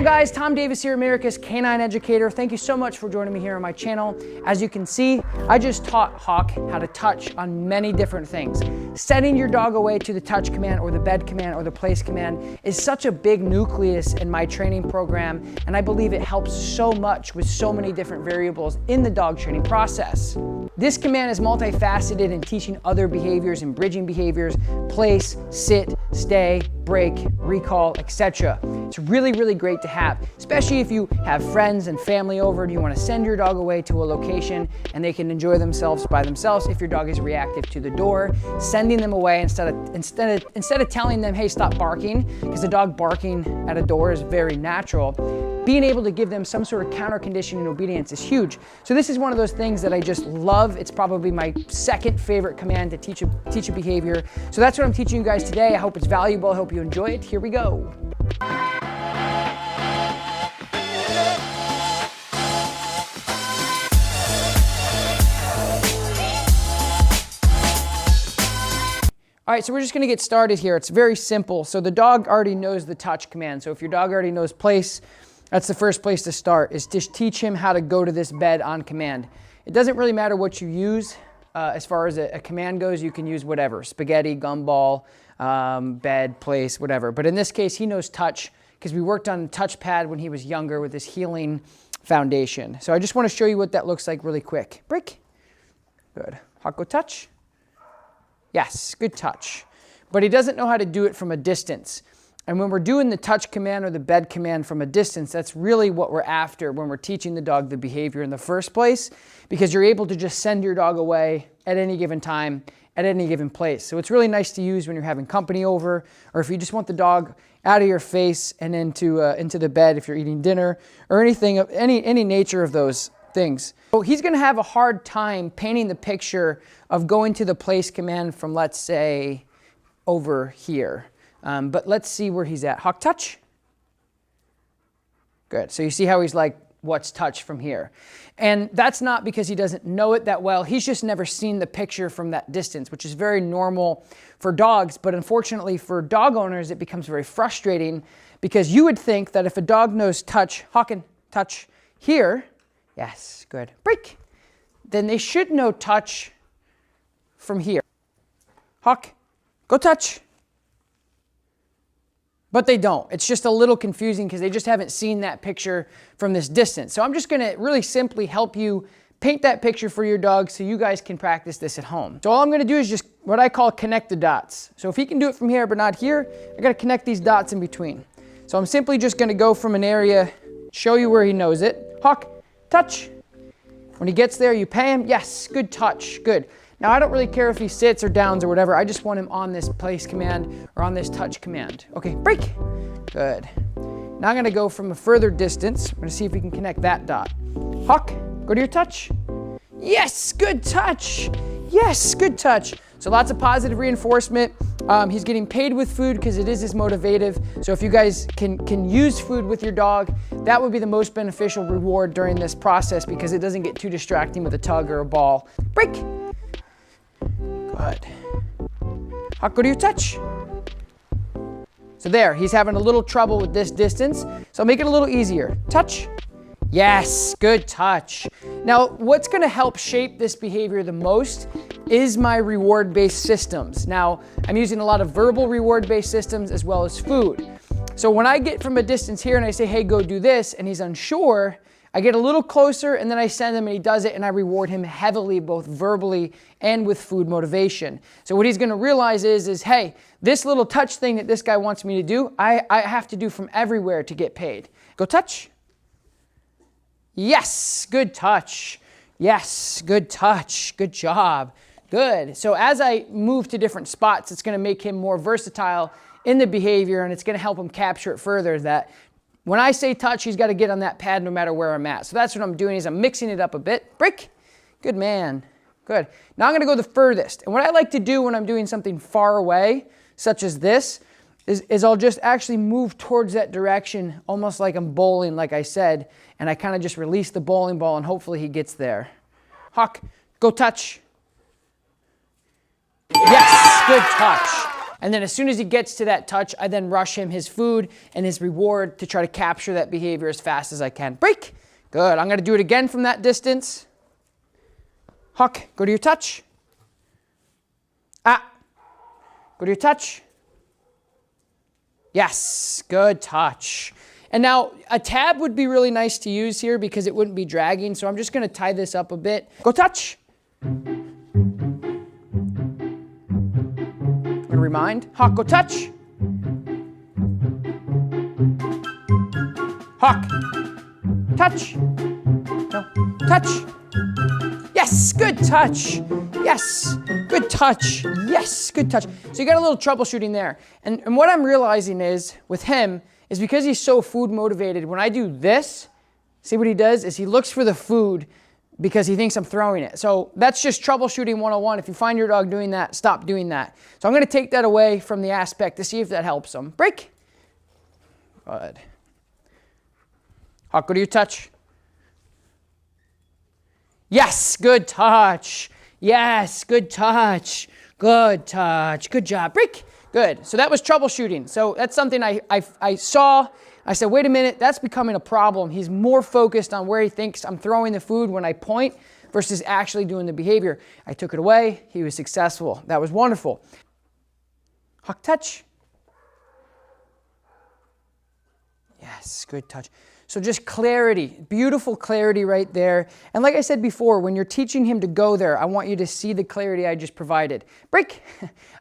guys, Tom Davis here, America's Canine Educator. Thank you so much for joining me here on my channel. As you can see, I just taught Hawk how to touch on many different things. Setting your dog away to the touch command or the bed command or the place command is such a big nucleus in my training program, and I believe it helps so much with so many different variables in the dog training process. This command is multifaceted in teaching other behaviors and bridging behaviors: place, sit, stay, break, recall, etc. It's really great to have, especially if you have friends and family over and you want to send your dog away to a location and they can enjoy themselves by themselves. If your dog is reactive to the door, sending them away instead of telling them, hey, stop barking, because the dog barking at a door is very natural. Being able to give them some sort of counter condition and obedience is huge. So this is one of those things that I just love. It's probably my second favorite command to teach a behavior. So that's what I'm teaching you guys today. I hope it's valuable. I hope you enjoy it. Here we go. All right, so we're just gonna get started here. It's very simple. So the dog already knows the touch command. So if your dog already knows place, that's the first place to start, is to teach him how to go to this bed on command. It doesn't really matter what you use. As far as a command goes, you can use whatever: spaghetti, gumball, bed, place, whatever. But in this case, he knows touch because we worked on touchpad when he was younger with this healing foundation. So I just want to show you what that looks like really quick. Break. Good. Hawk, go touch. Yes, good touch. But he doesn't know how to do it from a distance. And when we're doing the touch command or the bed command from a distance, that's really what we're after when we're teaching the dog the behavior in the first place, because you're able to just send your dog away at any given time, at any given place. So it's really nice to use when you're having company over, or if you just want the dog out of your face and into the bed if you're eating dinner, or anything of any nature of those things. So he's going to have a hard time painting the picture of going to the place command from, let's say, over here. But let's see where he's at. Hawk, touch. Good. So you see how he's like, what's touch from here? And that's not because he doesn't know it that well. He's just never seen the picture from that distance, which is very normal for dogs. But unfortunately for dog owners, it becomes very frustrating, because you would think that if a dog knows touch, Hawk, and touch here, yes, good, break, then they should know touch from here. Hawk, go touch. But they don't. It's just a little confusing because they just haven't seen that picture from this distance. So I'm just going to really simply help you paint that picture for your dog so you guys can practice this at home. So all I'm going to do is just what I call connect the dots. So if he can do it from here but not here, I got to connect these dots in between. So I'm simply just going to go from an area, show you where he knows it. Hawk, touch. When he gets there, you pay him. Yes, good touch, good. Now, I don't really care if he sits or downs or whatever. I just want him on this place command or on this touch command. Okay, break. Good. Now I'm going to go from a further distance. I'm going to see if we can connect that dot. Hawk, go to your touch. Yes, good touch. Yes, good touch. So lots of positive reinforcement. He's getting paid with food because it is his motivative. So if you guys can use food with your dog, that would be the most beneficial reward during this process, because it doesn't get too distracting with a tug or a ball. Break. Good. Hawk, go to your touch. So there, he's having a little trouble with this distance. So I'll make it a little easier. Touch. Yes, good touch. Now, what's going to help shape this behavior the most is my reward-based systems. Now, I'm using a lot of verbal reward-based systems as well as food. So when I get from a distance here and I say, hey, go do this, and he's unsure, I get a little closer and then I send him and he does it, and I reward him heavily, both verbally and with food motivation. So what he's going to realize is, hey, this little touch thing that this guy wants me to do, I have to do from everywhere to get paid. Go touch. Yes, good touch. Yes, good touch. Good job. Good. So as I move to different spots, it's going to make him more versatile in the behavior, and it's going to help him capture it further, that when I say touch, he's got to get on that pad no matter where I'm at. So that's what I'm doing, is I'm mixing it up a bit. Break. Good man. Good. Now I'm going to go the furthest. And what I like to do when I'm doing something far away, such as this, is I'll just actually move towards that direction, almost like I'm bowling, like I said, and I kind of just release the bowling ball and hopefully he gets there. Hawk, go touch. Yes, good touch. And then as soon as he gets to that touch, I then rush him his food and his reward to try to capture that behavior as fast as I can. Break. Good. I'm going to do it again from that distance. Huck, go to your touch. Ah. Go to your touch. Yes. Good touch. And now a tab would be really nice to use here because it wouldn't be dragging. So I'm just going to tie this up a bit. Go touch. Remind. Hawk, go touch. Hawk. Touch. No. Touch. Yes, good touch. Yes, good touch. Yes, good touch. So you got a little troubleshooting there. And what I'm realizing is, with him, is because he's so food motivated, when I do this, see what he does is he looks for the food because he thinks I'm throwing it. So that's just troubleshooting 101. If you find your dog doing that, stop doing that. So I'm going to take that away from the aspect to see if that helps him. Break. Good. Hawk, go to your touch. Yes, good touch. Yes, good touch. Good touch. Good job. Break. Good. So that was troubleshooting. So that's something I saw. I said, wait a minute, that's becoming a problem. He's more focused on where he thinks I'm throwing the food when I point versus actually doing the behavior. I took it away. He was successful. That was wonderful. Hawk touch. Yes, good touch. So just clarity, beautiful clarity right there. And like I said before, when you're teaching him to go there, I want you to see the clarity I just provided. Break.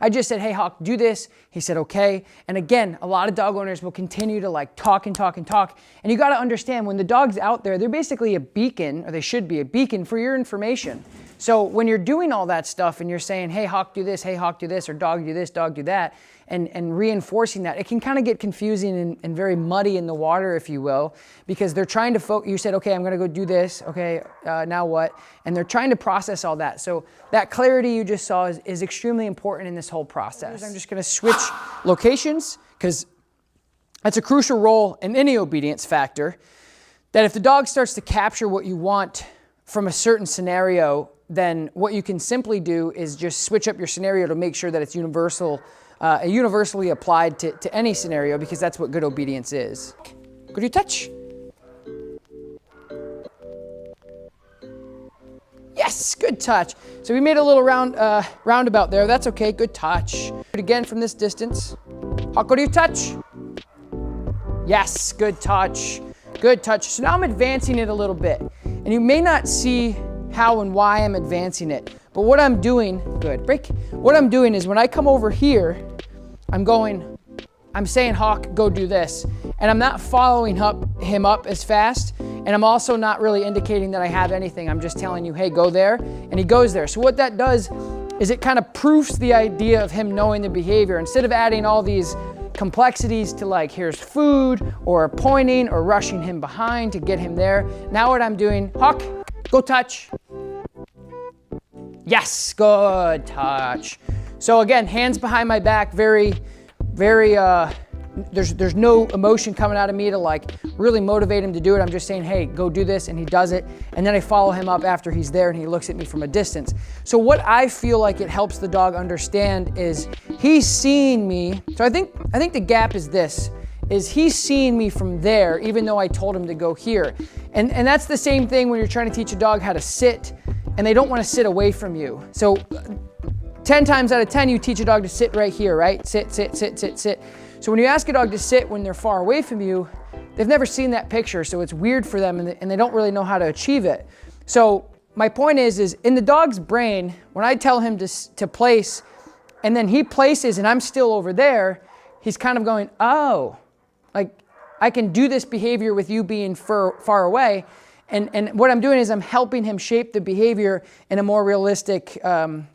I just said, hey, Hawk, do this. He said, okay. And again, a lot of dog owners will continue to like talk and talk and talk. And you got to understand when the dog's out there, they're basically a beacon, or they should be a beacon for your information. So when you're doing all that stuff and you're saying, hey, Hawk, do this, hey, Hawk, do this, or dog, do this, dog, do that, and reinforcing that, it can kind of get confusing and very muddy in the water, if you will, because they're trying to focus. You said, okay, I'm going to go do this. Okay, now what? And they're trying to process all that. So that clarity you just saw is extremely important in this whole process. I'm just going to switch locations because that's a crucial role in any obedience factor, that if the dog starts to capture what you want from a certain scenario, then what you can simply do is just switch up your scenario to make sure that it's universally applied to any scenario, because that's what good obedience is. Could you touch? Yes, good touch. So we made a little roundabout there. That's okay, good touch. Do it again from this distance. Hawk, go to your touch. Yes, good touch. Good touch. So now I'm advancing it a little bit. And you may not see how and why I'm advancing it. But what I'm doing, good, break. What I'm doing is when I come over here, I'm saying, Hawk, go do this. And I'm not following him up as fast. And I'm also not really indicating that I have anything. I'm just telling you, hey, go there. And he goes there. So what that does is it kind of proofs the idea of him knowing the behavior. Instead of adding all these complexities to like, here's food, or pointing, or rushing him behind to get him there. Now what I'm doing, Hawk, go touch. Yes, good touch. So again, hands behind my back, very, there's no emotion coming out of me to like really motivate him to do it. I'm just saying, hey, go do this, and he does it. And then I follow him up after he's there and he looks at me from a distance. So what I feel like it helps the dog understand is he's seeing me. So I think the gap is this, is he's seeing me from there, even though I told him to go here. And that's the same thing when you're trying to teach a dog how to sit and they don't want to sit away from you. So 10 times out of 10, you teach a dog to sit right here, right? Sit, sit, sit, sit, sit. So when you ask a dog to sit when they're far away from you, they've never seen that picture, so it's weird for them and they don't really know how to achieve it. So my point is in the dog's brain, when I tell him to place and then he places and I'm still over there, he's kind of going, oh, like I can do this behavior with you being far away. And what I'm doing is I'm helping him shape the behavior in a more realistic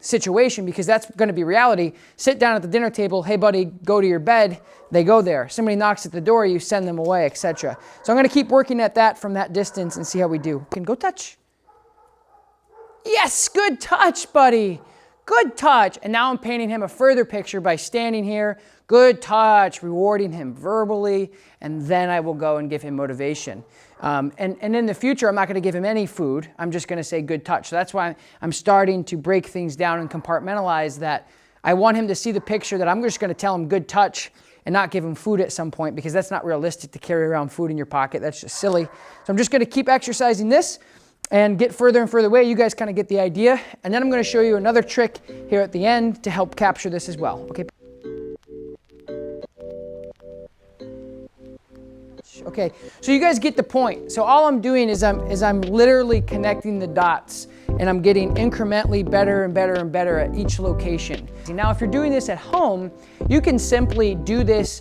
situation, because that's going to be reality. Sit down at the dinner table. Hey, buddy, go to your bed. They go there. Somebody knocks at the door. You send them away, etc. So I'm going to keep working at that from that distance and see how we do. Can go touch. Yes, good touch, buddy. Good touch. And now I'm painting him a further picture by standing here. Good touch, rewarding him verbally, and then I will go and give him motivation. And in the future, I'm not going to give him any food. I'm just going to say good touch. So that's why I'm starting to break things down and compartmentalize that. I want him to see the picture that I'm just going to tell him good touch and not give him food at some point, because that's not realistic to carry around food in your pocket. That's just silly. So I'm just going to keep exercising this and get further and further away. You guys kind of get the idea. And then I'm going to show you another trick here at the end to help capture this as well. Okay. Okay, so you guys get the point. So all I'm doing is I'm literally connecting the dots, and I'm getting incrementally better and better and better at each location. Now, if you're doing this at home, you can simply do this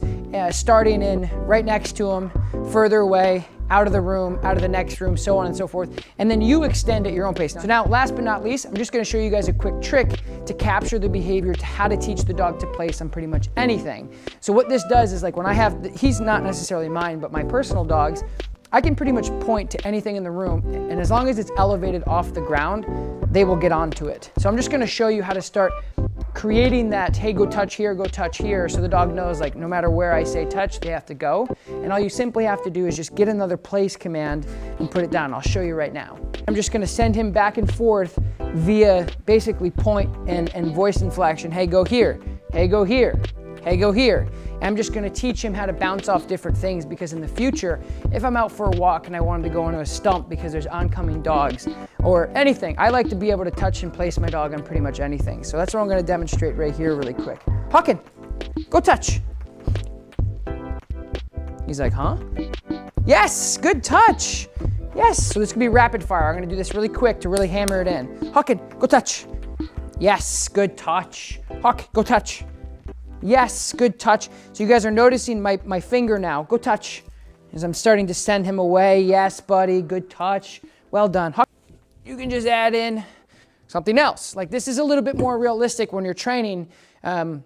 starting in right next to them, further away, out of the room, out of the next room, so on and so forth. And then you extend at your own pace. So now, last but not least, I'm just gonna show you guys a quick trick to capture the behavior, to how to teach the dog to place on pretty much anything. So what this does is, like, when I have, he's not necessarily mine, but my personal dogs, I can pretty much point to anything in the room, and as long as it's elevated off the ground, they will get onto it. So I'm just gonna show you how to start creating that, hey, go touch here, so the dog knows, like, no matter where I say touch, they have to go. And all you simply have to do is just get another place command and put it down. I'll show you right now. I'm just gonna send him back and forth via basically point and voice inflection. Hey, go here. Hey, go here. Hey, go here. And I'm just gonna teach him how to bounce off different things, because in the future, if I'm out for a walk and I want him to go into a stump because there's oncoming dogs or anything, I like to be able to touch and place my dog on pretty much anything. So that's what I'm gonna demonstrate right here really quick. Hawken, go touch. He's like, huh? Yes, good touch. Yes, so this could be rapid fire. I'm gonna do this really quick to really hammer it in. Hawken, go touch. Yes, good touch. Hawk, go touch. Yes, good touch. So you guys are noticing my finger now. Go touch. As I'm starting to send him away. Yes, buddy, good touch. Well done. You can just add in something else. Like, this is a little bit more realistic when you're training. And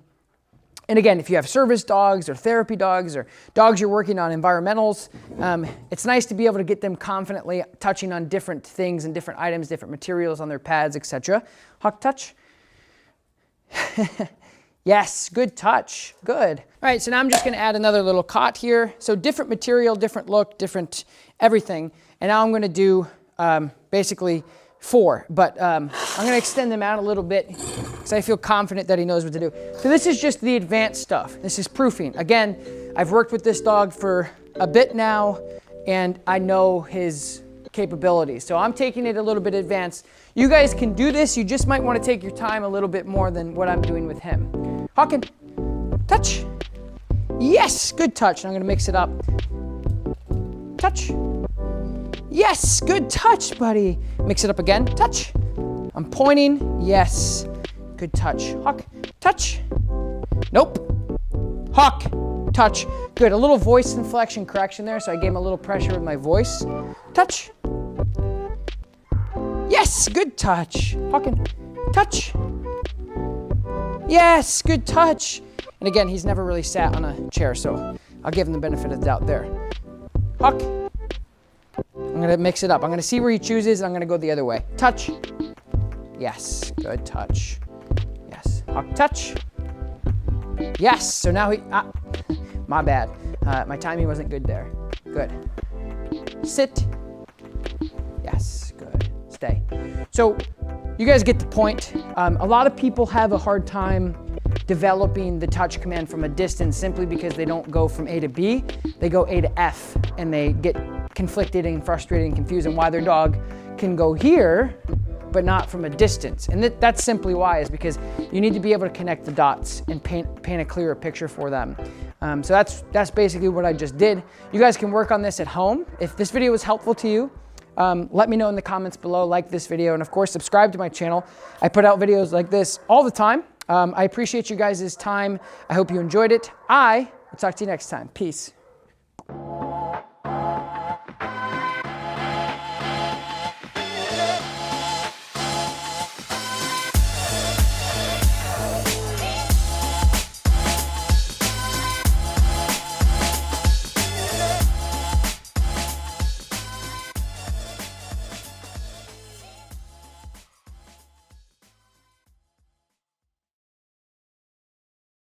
again, if you have service dogs or therapy dogs or dogs you're working on environmentals, it's nice to be able to get them confidently touching on different things and different items, different materials on their pads, etc. Hawk, touch. Yes, good touch, good. All right, so now I'm just gonna add another little cot here. So different material, different look, different everything. And now I'm gonna do basically 4, but I'm gonna extend them out a little bit because I feel confident that he knows what to do. So this is just the advanced stuff. This is proofing. Again, I've worked with this dog for a bit now, and I know his capabilities. So I'm taking it a little bit advanced. You guys can do this. You just might want to take your time a little bit more than what I'm doing with him. Hawken, touch. Yes, good touch. And I'm going to mix it up. Touch. Yes, good touch, buddy. Mix it up again. Touch. I'm pointing. Yes, good touch. Hawk, touch. Nope. Hawk, touch. Good. A little voice inflection correction there, so I gave him a little pressure with my voice. Touch. Yes, good touch. Hawken, touch. Yes, good touch. And again, he's never really sat on a chair, so I'll give him the benefit of the doubt there. Hawk. I'm gonna mix it up. I'm gonna see where he chooses, and I'm gonna go the other way. Touch. Yes, good touch. Yes. Hawk, touch. Yes, so now he, my bad. My timing wasn't good there. Good. Sit. Yes, good. Stay. So you guys get the point. A lot of people have a hard time developing the touch command from a distance simply because they don't go from A to B. They go A to F, and they get conflicted and frustrated and confused on why their dog can go here but not from a distance. And that's simply why, is because you need to be able to connect the dots and paint a clearer picture for them. So that's basically what I just did. You guys can work on this at home. If this video was helpful to you, let me know in the comments below, like this video, and of course subscribe to my channel. I put out videos like this all the time. I appreciate you guys' time. I hope you enjoyed it. I will talk to you next time. Peace.